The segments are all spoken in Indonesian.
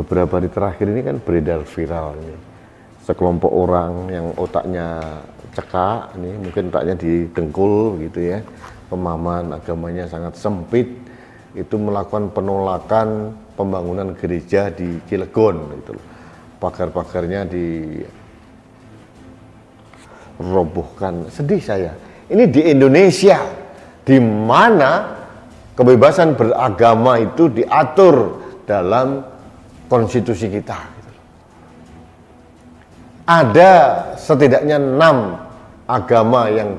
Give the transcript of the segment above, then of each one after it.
beberapa hari terakhir ini kan beredar viral ini. Sekelompok orang yang otaknya cekak, ini mungkin otaknya didengkul gitu ya, pemahaman agamanya sangat sempit, itu melakukan penolakan pembangunan gereja di Cilegon gitu. Pagar-pagarnya dirobohkan. Sedih saya. Ini di Indonesia, di mana kebebasan beragama itu diatur dalam konstitusi kita. Ada setidaknya 6 agama yang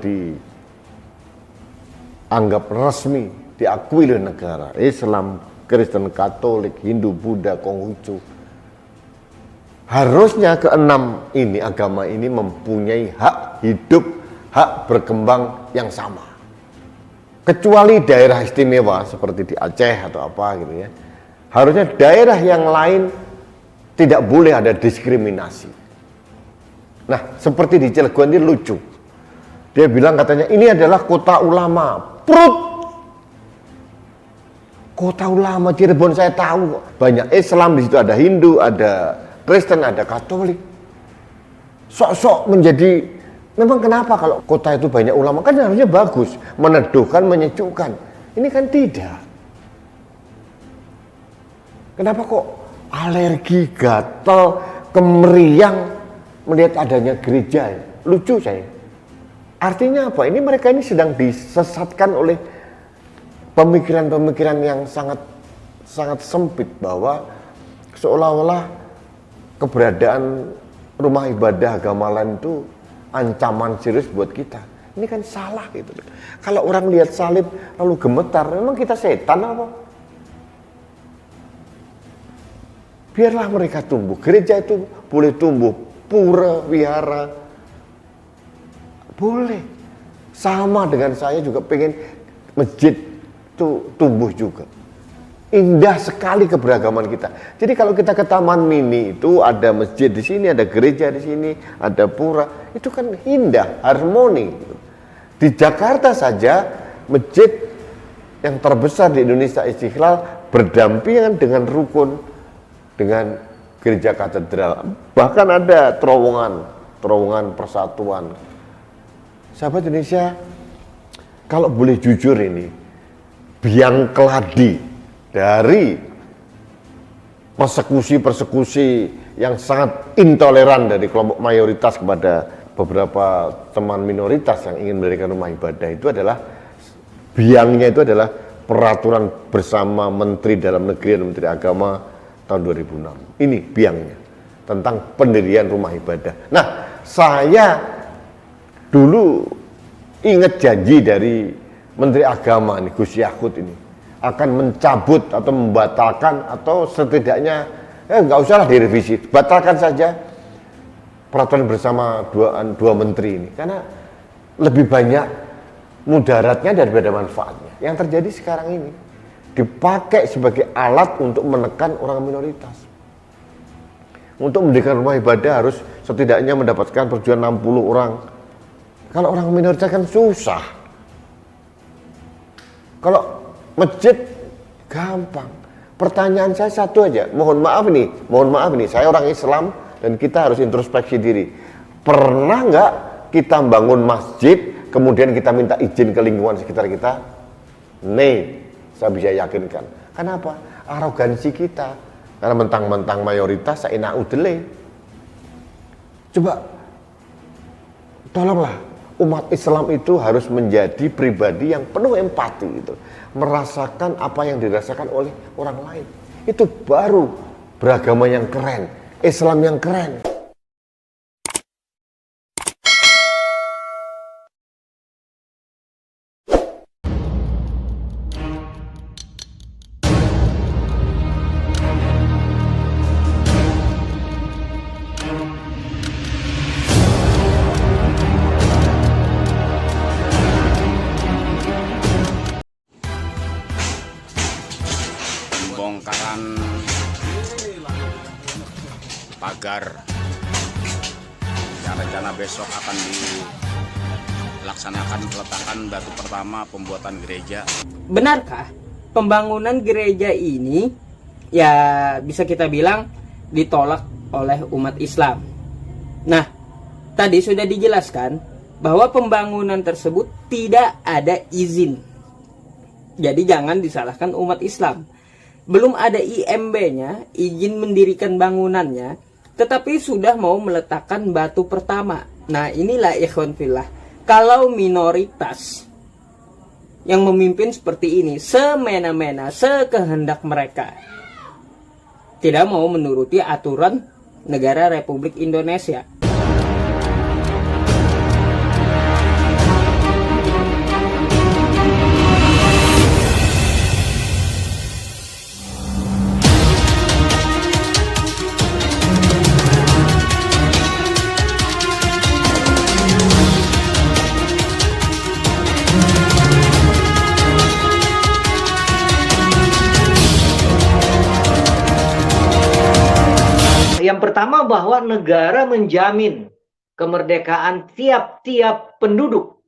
dianggap resmi, diakui oleh negara. Islam, Kristen, Katolik, Hindu, Buddha, Konghucu. Harusnya ke-6 ini, agama ini mempunyai hak hidup, hak berkembang yang sama. Kecuali daerah istimewa seperti di Aceh atau apa gitu ya. Harusnya daerah yang lain tidak boleh ada diskriminasi. Nah, seperti di Cilegon ini lucu. Dia bilang katanya ini adalah kota ulama. Prut! Kota ulama Cirebon saya tahu banyak Islam, di situ ada Hindu, ada Kristen, ada Katolik. Sok-sok menjadi, memang kenapa kalau kota itu banyak ulama? Kan harusnya bagus, meneduhkan, menyejukkan. Ini kan tidak. Kenapa kok alergi, gatal, kemeriang melihat adanya gereja? Lucu saya. Artinya apa? Ini mereka ini sedang disesatkan oleh pemikiran-pemikiran yang sangat sempit, bahwa seolah-olah keberadaan rumah ibadah agama lain itu ancaman serius buat kita. Ini kan salah gitu. Kalau orang lihat salib lalu gemetar, memang kita setan apa? Biarlah mereka tumbuh. Gereja itu boleh tumbuh, pura, wihara, boleh. Sama dengan saya juga pengen masjid itu tumbuh juga. Indah sekali keberagaman kita. Jadi kalau kita ke Taman Mini itu ada masjid di sini, ada gereja di sini, ada pura, itu kan indah, harmoni. Di Jakarta saja masjid yang terbesar di Indonesia, Istiqlal, berdampingan dengan rukun, dengan gereja katedral. Bahkan ada terowongan persatuan. Sahabat Indonesia, kalau boleh jujur ini, biang keladi dari persekusi yang sangat intoleran dari kelompok mayoritas kepada beberapa teman minoritas yang ingin mendirikan rumah ibadah itu adalah, biangnya itu adalah peraturan bersama Menteri Dalam Negeri dan Menteri Agama tahun 2006. Ini biangnya, tentang pendirian rumah ibadah. Nah, saya dulu ingat janji dari Menteri Agama nih, Gus Yakut ini, akan mencabut atau membatalkan atau setidaknya nggak usahlah direvisi, batalkan saja peraturan bersama dua menteri ini, karena lebih banyak mudaratnya daripada manfaatnya. Yang terjadi sekarang ini dipakai sebagai alat untuk menekan orang minoritas. Untuk mendirikan rumah ibadah harus setidaknya mendapatkan persetujuan 60 orang. Kalau orang minoritas kan susah. Kalau masjid gampang. Pertanyaan saya satu aja, mohon maaf nih, saya orang Islam dan kita harus introspeksi diri. Pernah nggak kita bangun masjid, kemudian kita minta izin ke lingkungan sekitar kita? Nih, saya bisa yakinkan. Kenapa? Arogansi kita. Karena mentang-mentang mayoritas, saya naudele. Coba, tolonglah. Umat Islam itu harus menjadi pribadi yang penuh empati gitu. Merasakan apa yang dirasakan oleh orang lain. Itu baru beragama yang keren, Islam yang keren. Pembongkaran pagar yang rencana besok akan dilaksanakan peletakan batu pertama pembuatan gereja. Benarkah pembangunan gereja ini ya bisa kita bilang ditolak oleh umat Islam. Nah, tadi sudah dijelaskan bahwa pembangunan tersebut tidak ada izin. Jadi jangan disalahkan umat Islam. Belum ada IMB-nya, izin mendirikan bangunannya, tetapi sudah mau meletakkan batu pertama. Nah, inilah ikhwan fillah. Kalau minoritas yang memimpin seperti ini, semena-mena, sekehendak mereka, tidak mau menuruti aturan negara Republik Indonesia. Yang pertama bahwa negara menjamin kemerdekaan tiap-tiap penduduk.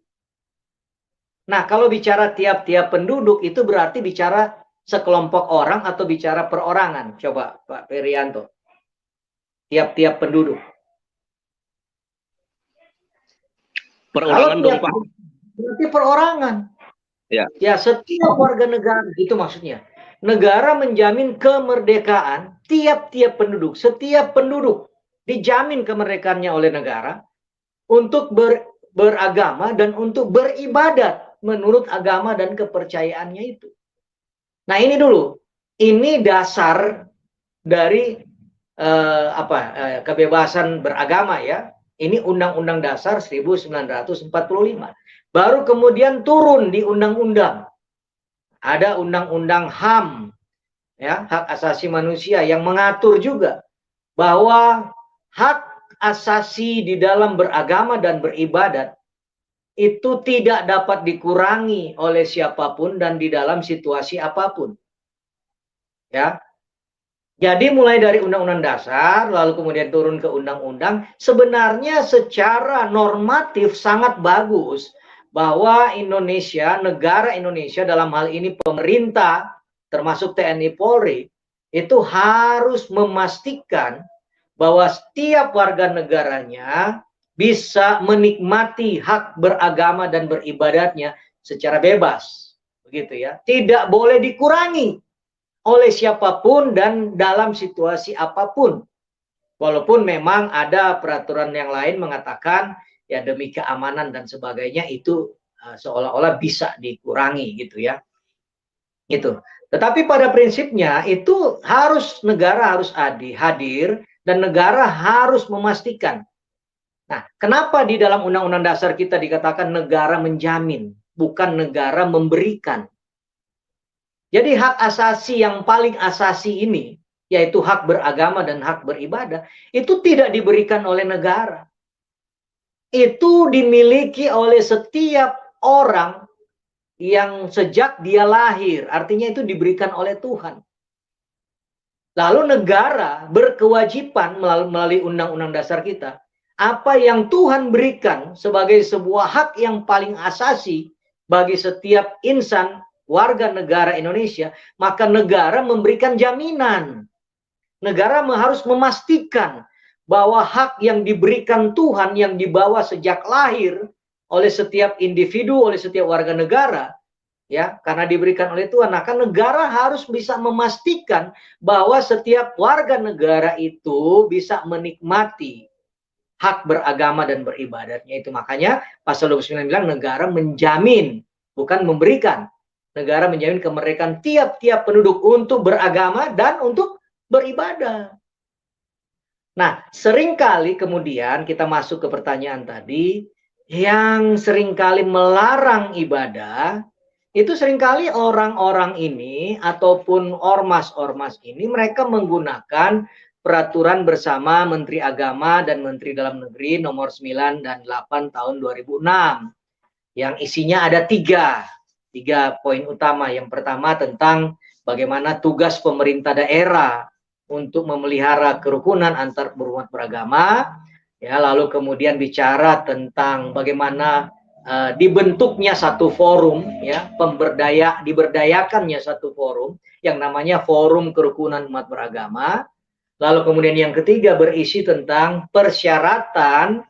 Nah, kalau bicara tiap-tiap penduduk itu berarti bicara sekelompok orang atau bicara perorangan? Coba Pak Perianto. Tiap-tiap penduduk. Perorangan dong, Pak. Berarti perorangan. Ya. Ya, setiap warga negara, itu maksudnya. Negara menjamin kemerdekaan tiap-tiap penduduk. Setiap penduduk dijamin kemerdekaannya oleh negara untuk beragama dan untuk beribadat menurut agama dan kepercayaannya itu. Nah, ini dulu. Ini dasar dari kebebasan beragama ya. Ini Undang-Undang Dasar 1945. Baru kemudian turun di undang-undang. Ada Undang-Undang HAM, ya, Hak Asasi Manusia, yang mengatur juga bahwa hak asasi di dalam beragama dan beribadat itu tidak dapat dikurangi oleh siapapun dan di dalam situasi apapun. Ya. Jadi mulai dari Undang-Undang Dasar, lalu kemudian turun ke Undang-Undang, sebenarnya secara normatif sangat bagus bahwa Indonesia, negara Indonesia dalam hal ini pemerintah, termasuk TNI Polri, itu harus memastikan bahwa setiap warga negaranya bisa menikmati hak beragama dan beribadatnya secara bebas. Begitu ya. Tidak boleh dikurangi oleh siapapun dan dalam situasi apapun. Walaupun memang ada peraturan yang lain mengatakan ya demi keamanan dan sebagainya itu seolah-olah bisa dikurangi gitu ya. Gitu. Tetapi pada prinsipnya itu negara harus hadir dan negara harus memastikan. Nah, kenapa di dalam Undang-Undang Dasar kita dikatakan negara menjamin, bukan negara memberikan? Jadi hak asasi yang paling asasi ini, yaitu hak beragama dan hak beribadah, itu tidak diberikan oleh negara. Itu dimiliki oleh setiap orang yang sejak dia lahir. Artinya itu diberikan oleh Tuhan. Lalu negara berkewajiban melalui Undang-Undang Dasar kita, apa yang Tuhan berikan sebagai sebuah hak yang paling asasi bagi setiap insan warga negara Indonesia, maka negara memberikan jaminan. Negara harus memastikan bahwa hak yang diberikan Tuhan yang dibawa sejak lahir oleh setiap individu, oleh setiap warga negara, ya, karena diberikan oleh Tuhan, maka negara harus bisa memastikan bahwa setiap warga negara itu bisa menikmati hak beragama dan beribadatnya itu. Makanya pasal 29 bilang negara menjamin, bukan memberikan. Negara menjamin kemerdekaan tiap-tiap penduduk untuk beragama dan untuk beribadah. Nah, seringkali kemudian kita masuk ke pertanyaan tadi, yang seringkali melarang ibadah, itu seringkali orang-orang ini ataupun ormas-ormas ini mereka menggunakan peraturan bersama Menteri Agama dan Menteri Dalam Negeri nomor 9 dan 8 tahun 2006. Yang isinya ada tiga poin utama. Yang pertama tentang bagaimana tugas pemerintah daerah untuk memelihara kerukunan antar berumat beragama, ya, lalu kemudian bicara tentang bagaimana dibentuknya satu forum, ya, diberdayakannya satu forum yang namanya Forum Kerukunan Umat Beragama. Lalu kemudian yang ketiga berisi tentang persyaratan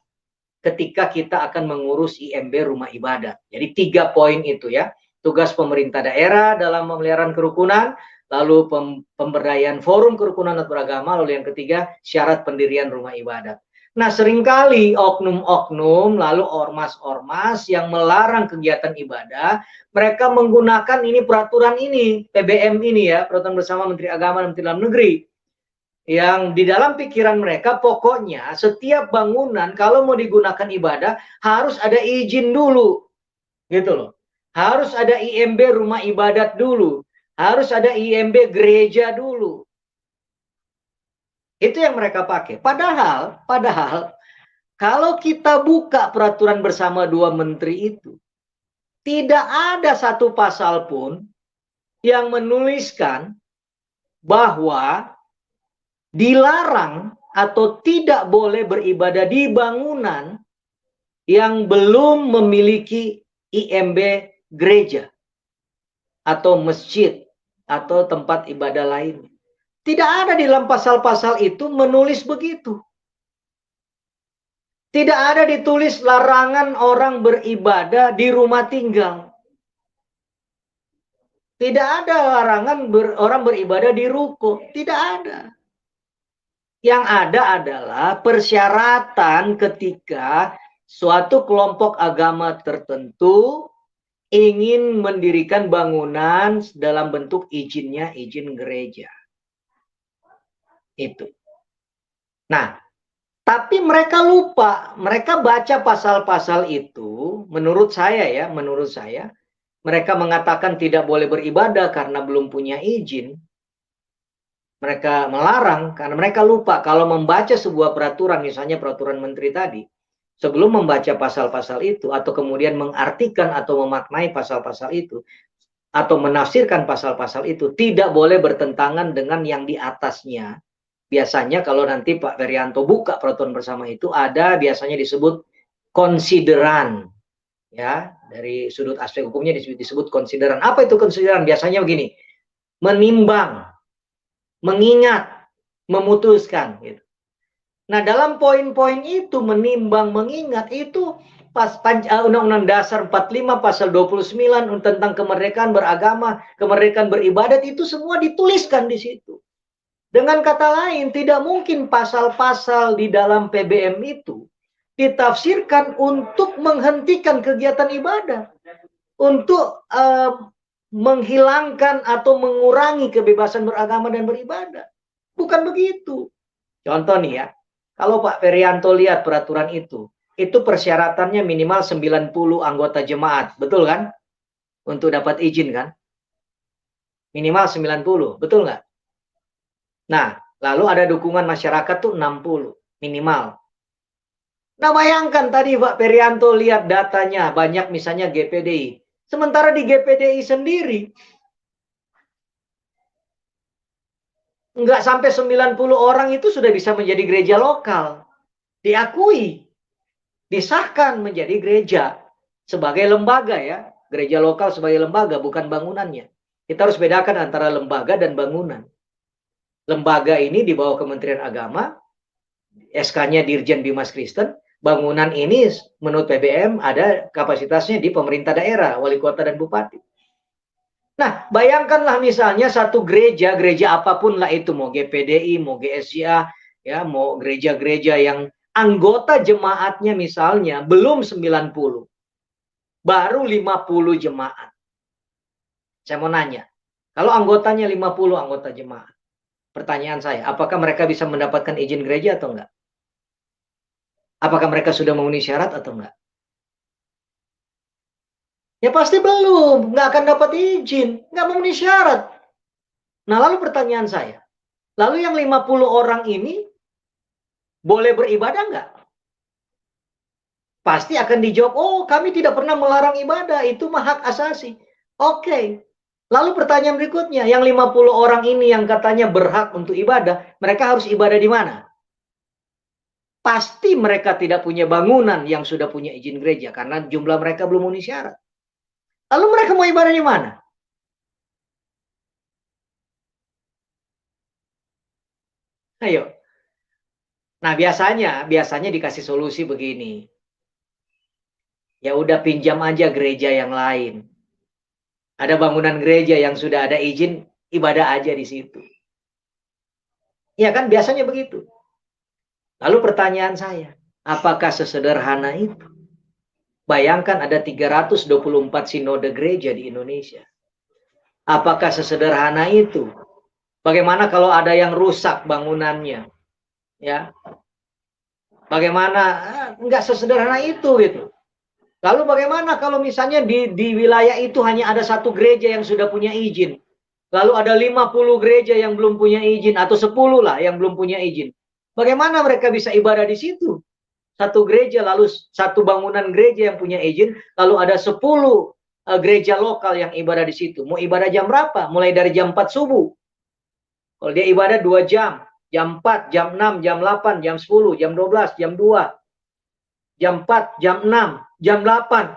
ketika kita akan mengurus IMB rumah ibadat. Jadi 3 poin itu ya. Tugas pemerintah daerah dalam pemeliharaan kerukunan, lalu pemberdayaan forum kerukunan umat beragama, lalu yang ketiga syarat pendirian rumah ibadat. Nah, seringkali oknum-oknum lalu ormas-ormas yang melarang kegiatan ibadah, mereka menggunakan ini peraturan ini, PBM ini ya, Peraturan Bersama Menteri Agama dan Menteri Dalam Negeri. Yang di dalam pikiran mereka pokoknya setiap bangunan kalau mau digunakan ibadah harus ada izin dulu. Gitu loh. Harus ada IMB rumah ibadat dulu. Harus ada IMB gereja dulu. Itu yang mereka pakai. Padahal kalau kita buka peraturan bersama 2 menteri itu, tidak ada satu pasal pun yang menuliskan bahwa dilarang atau tidak boleh beribadah di bangunan yang belum memiliki IMB gereja atau masjid atau tempat ibadah lainnya. Tidak ada di dalam pasal-pasal itu menulis begitu. Tidak ada ditulis larangan orang beribadah di rumah tinggal. Tidak ada larangan orang beribadah di ruko. Tidak ada. Yang ada adalah persyaratan ketika suatu kelompok agama tertentu ingin mendirikan bangunan dalam bentuk izinnya, izin gereja. Itu. Nah, tapi mereka lupa, mereka baca pasal-pasal itu, menurut saya, mereka mengatakan tidak boleh beribadah karena belum punya izin. Mereka melarang karena mereka lupa kalau membaca sebuah peraturan, misalnya peraturan menteri tadi, sebelum membaca pasal-pasal itu atau kemudian mengartikan atau memaknai pasal-pasal itu atau menafsirkan pasal-pasal itu tidak boleh bertentangan dengan yang di atasnya. Biasanya kalau nanti Pak Ferianto buka peraturan bersama itu ada biasanya disebut konsideran. Ya, dari sudut aspek hukumnya disebut konsideran. Apa itu konsideran? Biasanya begini. Menimbang, mengingat, memutuskan gitu. Nah, dalam poin-poin itu menimbang, mengingat itu pas Undang-Undang Dasar 45 pasal 29 tentang kemerdekaan beragama, kemerdekaan beribadat itu semua dituliskan di situ. Dengan kata lain, tidak mungkin pasal-pasal di dalam PBM itu ditafsirkan untuk menghentikan kegiatan ibadah, untuk menghilangkan atau mengurangi kebebasan beragama dan beribadah. Bukan begitu. Contoh nih ya, kalau Pak Ferianto lihat peraturan itu persyaratannya minimal 90 anggota jemaat, betul kan? Untuk dapat izin kan? Minimal 90, betul nggak? Nah, lalu ada dukungan masyarakat tuh 60 minimal. Nah, bayangkan tadi Pak Ferianto lihat datanya, banyak misalnya GPDI. Sementara di GPDI sendiri, nggak sampai 90 orang itu sudah bisa menjadi gereja lokal. Diakui, disahkan menjadi gereja sebagai lembaga ya. Gereja lokal sebagai lembaga, bukan bangunannya. Kita harus bedakan antara lembaga dan bangunan. Lembaga ini di bawah Kementerian Agama, SK-nya Dirjen Bimas Kristen, bangunan ini menurut PBM ada kapasitasnya di pemerintah daerah, wali kota dan bupati. Nah, bayangkanlah misalnya satu gereja apapun lah itu, mau GPDI, mau GSIA, ya, mau gereja-gereja yang anggota jemaatnya misalnya belum 90, baru 50 jemaat. Saya mau nanya, kalau anggotanya 50 anggota jemaat, pertanyaan saya, apakah mereka bisa mendapatkan izin gereja atau enggak? Apakah mereka sudah memenuhi syarat atau enggak? Ya pasti belum, nggak akan dapat izin, nggak memenuhi syarat. Nah, lalu pertanyaan saya, lalu yang 50 orang ini boleh beribadah nggak? Pasti akan dijawab, oh kami tidak pernah melarang ibadah, itu mah hak asasi. Oke. Lalu pertanyaan berikutnya, yang 50 orang ini yang katanya berhak untuk ibadah, mereka harus ibadah di mana? pasti mereka tidak punya bangunan yang sudah punya izin gereja karena jumlah mereka belum memenuhi syarat. Lalu mereka mau ibadah di mana? Ayo. Nah, biasanya dikasih solusi begini. Ya udah pinjam aja gereja yang lain. Ada bangunan gereja yang sudah ada izin, ibadah aja di situ. Ya kan biasanya begitu. Lalu pertanyaan saya, apakah sesederhana itu? Bayangkan ada 324 sinode gereja di Indonesia. Apakah sesederhana itu? Bagaimana kalau ada yang rusak bangunannya? Ya. Bagaimana? Enggak sesederhana itu gitu. Lalu bagaimana kalau misalnya di wilayah itu hanya ada satu gereja yang sudah punya izin? Lalu ada 50 gereja yang belum punya izin atau 10 lah yang belum punya izin. Bagaimana mereka bisa ibadah di situ? Satu gereja lalu satu bangunan gereja yang punya izin, lalu ada 10 gereja lokal yang ibadah di situ. Mau ibadah jam berapa? Mulai dari jam 4 subuh. Kalau dia ibadah 2 jam, jam 4, jam 6, jam 8, jam 10, jam 12, jam 2, jam 4, jam 6, jam 8,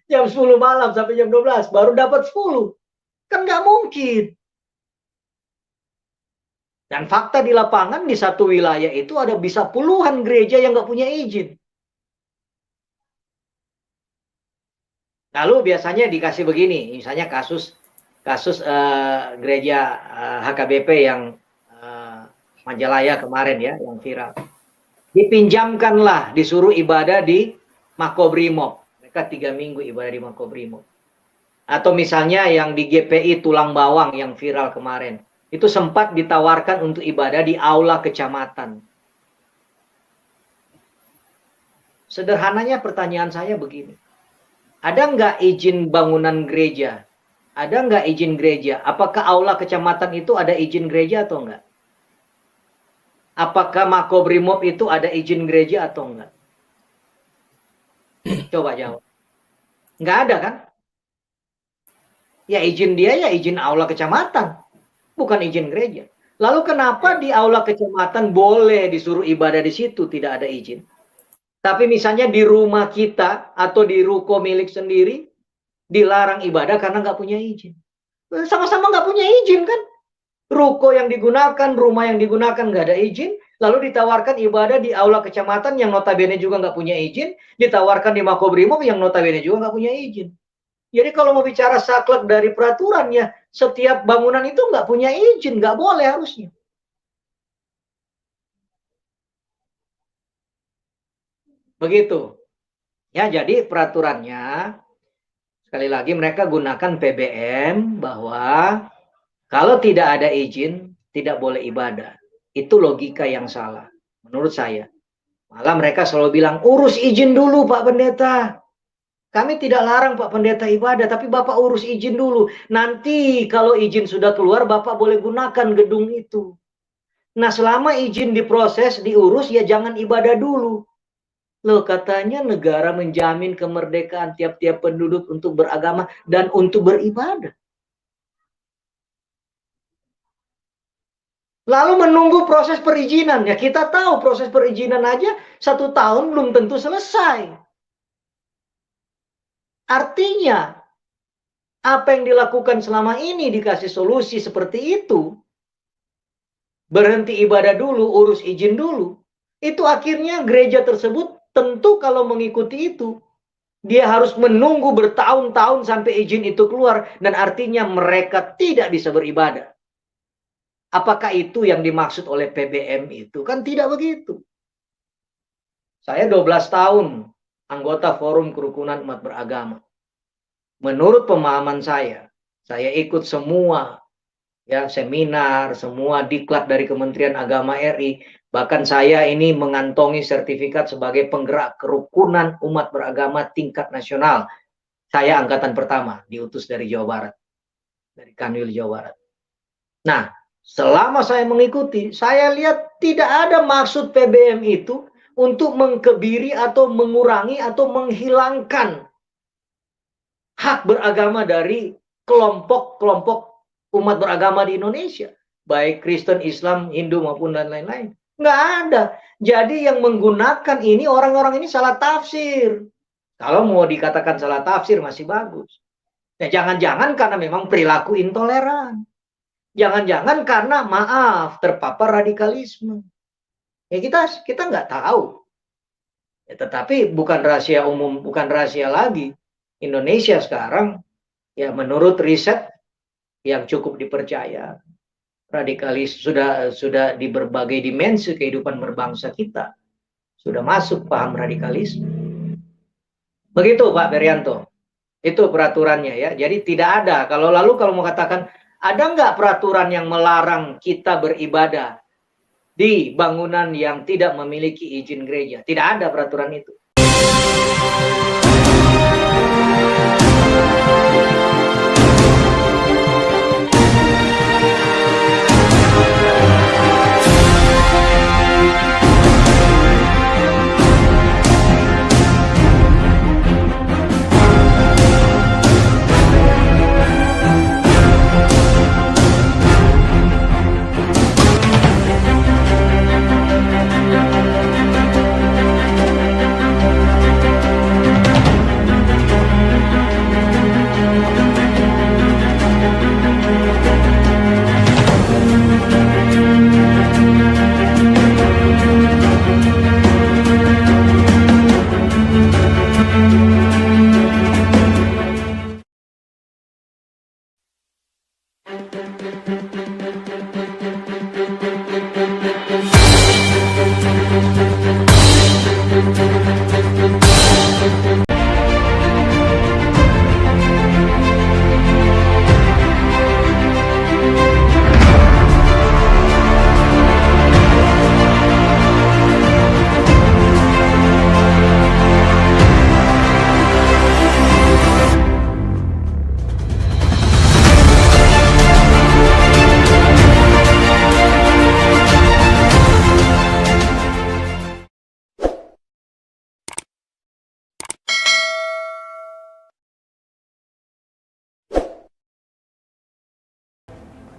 jam 10 malam sampai jam 12, baru dapat 10. Kan nggak mungkin. Dan fakta di lapangan di satu wilayah itu ada bisa puluhan gereja yang nggak punya izin. Lalu biasanya dikasih begini, misalnya kasus gereja HKBP yang Majalaya kemarin ya, yang viral. Dipinjamkanlah, disuruh ibadah di Makobrimob. Mereka 3 minggu ibadah di Makobrimob. Atau misalnya yang di GPI Tulang Bawang yang viral kemarin. Itu sempat ditawarkan untuk ibadah di aula kecamatan. Sederhananya pertanyaan saya begini. Ada nggak izin bangunan gereja? Ada nggak izin gereja? Apakah aula kecamatan itu ada izin gereja atau enggak? Apakah Makobrimob itu ada izin gereja atau enggak? Coba jawab. Nggak ada kan? Ya izin dia ya izin aula kecamatan. Bukan izin gereja. Lalu kenapa di aula kecamatan boleh disuruh ibadah di situ tidak ada izin? Tapi misalnya di rumah kita atau di ruko milik sendiri dilarang ibadah karena nggak punya izin. Sama-sama nggak punya izin kan? Ruko yang digunakan, rumah yang digunakan nggak ada izin, lalu ditawarkan ibadah di aula kecamatan yang notabene juga nggak punya izin, ditawarkan di Makobrimob yang notabene juga nggak punya izin. Jadi kalau mau bicara saklek dari peraturannya, setiap bangunan itu nggak punya izin, nggak boleh harusnya. Begitu. Ya, jadi peraturannya, sekali lagi mereka gunakan PBM bahwa kalau tidak ada izin, tidak boleh ibadah. Itu logika yang salah, menurut saya. Malah mereka selalu bilang, urus izin dulu Pak Pendeta. Kami tidak larang Pak Pendeta ibadah, tapi Bapak urus izin dulu. Nanti kalau izin sudah keluar, Bapak boleh gunakan gedung itu. Nah, selama izin diproses, diurus, ya jangan ibadah dulu. Loh, katanya negara menjamin kemerdekaan tiap-tiap penduduk untuk beragama dan untuk beribadah. Lalu menunggu proses perizinan. Ya kita tahu proses perizinan aja 1 tahun belum tentu selesai. Artinya, apa yang dilakukan selama ini dikasih solusi seperti itu, berhenti ibadah dulu, urus izin dulu, itu akhirnya gereja tersebut tentu kalau mengikuti itu, dia harus menunggu bertahun-tahun sampai izin itu keluar, dan artinya mereka tidak bisa beribadah. Apakah itu yang dimaksud oleh PBM itu? Kan tidak begitu. Saya 12 tahun anggota Forum Kerukunan Umat Beragama. Menurut pemahaman saya ikut semua ya seminar, semua diklat dari Kementerian Agama RI. Bahkan saya ini mengantongi sertifikat sebagai penggerak kerukunan umat beragama tingkat nasional. Saya angkatan pertama, diutus dari Jawa Barat. Dari Kanwil Jawa Barat. Nah, selama saya mengikuti, saya lihat tidak ada maksud PBM itu untuk mengkebiri atau mengurangi atau menghilangkan hak beragama dari kelompok-kelompok umat beragama di Indonesia. Baik Kristen, Islam, Hindu maupun dan lain-lain. Nggak ada. Jadi yang menggunakan ini orang-orang ini salah tafsir. Kalau mau dikatakan salah tafsir masih bagus. Nah, jangan-jangan karena memang perilaku intoleran. Jangan-jangan karena maaf terpapar radikalisme. Ya kita nggak tahu. Ya, tetapi bukan rahasia umum, bukan rahasia lagi. Indonesia sekarang ya menurut riset yang cukup dipercaya, radikalis sudah di berbagai dimensi kehidupan berbangsa kita sudah masuk paham radikalisme. Begitu Pak Berianto. Itu peraturannya ya. Jadi tidak ada. Kalau mau katakan ada nggak peraturan yang melarang kita beribadah di bangunan yang tidak memiliki izin gereja? Tidak ada peraturan itu.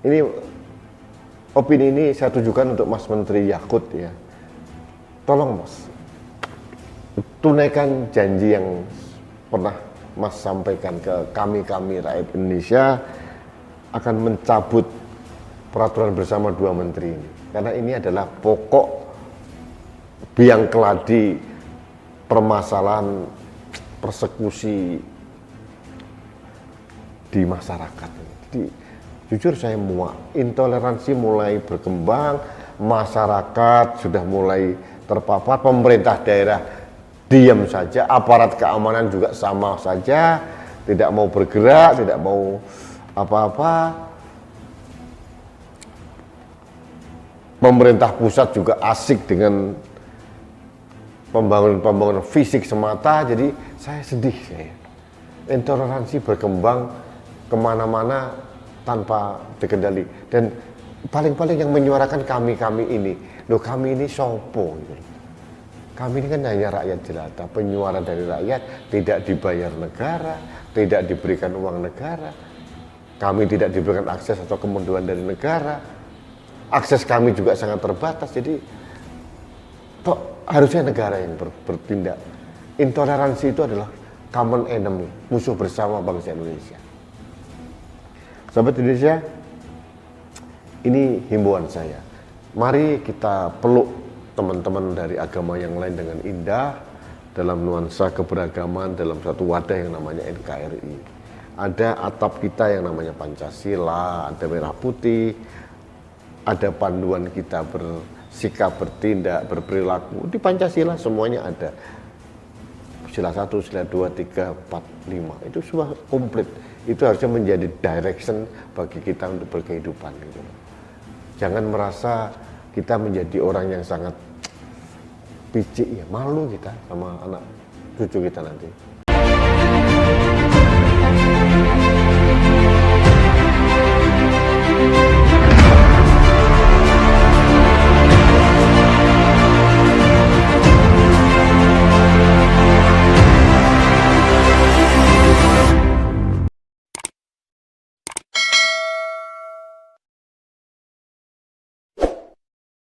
Ini opini ini saya tujukan untuk Mas Menteri Yakut ya. Tolong Mas, tunaikan janji yang pernah Mas sampaikan ke kami rakyat Indonesia akan mencabut peraturan bersama dua menteri ini. Karena ini adalah pokok biang keladi permasalahan persekusi di masyarakat. Jadi jujur saya muak, intoleransi mulai berkembang, masyarakat sudah mulai terpapar, pemerintah daerah diam saja, aparat keamanan juga sama saja, tidak mau bergerak, tidak mau apa-apa. Pemerintah pusat juga asik dengan pembangunan fisik semata, jadi saya sedih saya. Intoleransi berkembang kemana-mana tanpa dikendali, dan paling-paling yang menyuarakan kami ini, loh kami ini sopo gitu. Kami ini kan hanya rakyat jelata, penyuara dari rakyat, tidak dibayar negara, tidak diberikan uang negara, kami tidak diberikan akses atau kemudahan dari negara, akses kami juga sangat terbatas, jadi harusnya negara yang bertindak. Intoleransi itu adalah common enemy, musuh bersama bangsa Indonesia. Sahabat Indonesia, ini himbauan saya. Mari kita peluk teman-teman dari agama yang lain dengan indah, dalam nuansa keberagaman, dalam satu wadah yang namanya NKRI. Ada atap kita yang namanya Pancasila, ada merah putih, ada panduan kita bersikap, bertindak, berperilaku. Di Pancasila semuanya ada. Sila 1, sila 2, 3, 4, 5. Itu semua komplit. Itu harusnya menjadi direction bagi kita untuk berkehidupan gitu. Jangan merasa kita menjadi orang yang sangat picik ya, malu kita sama anak cucu kita nanti.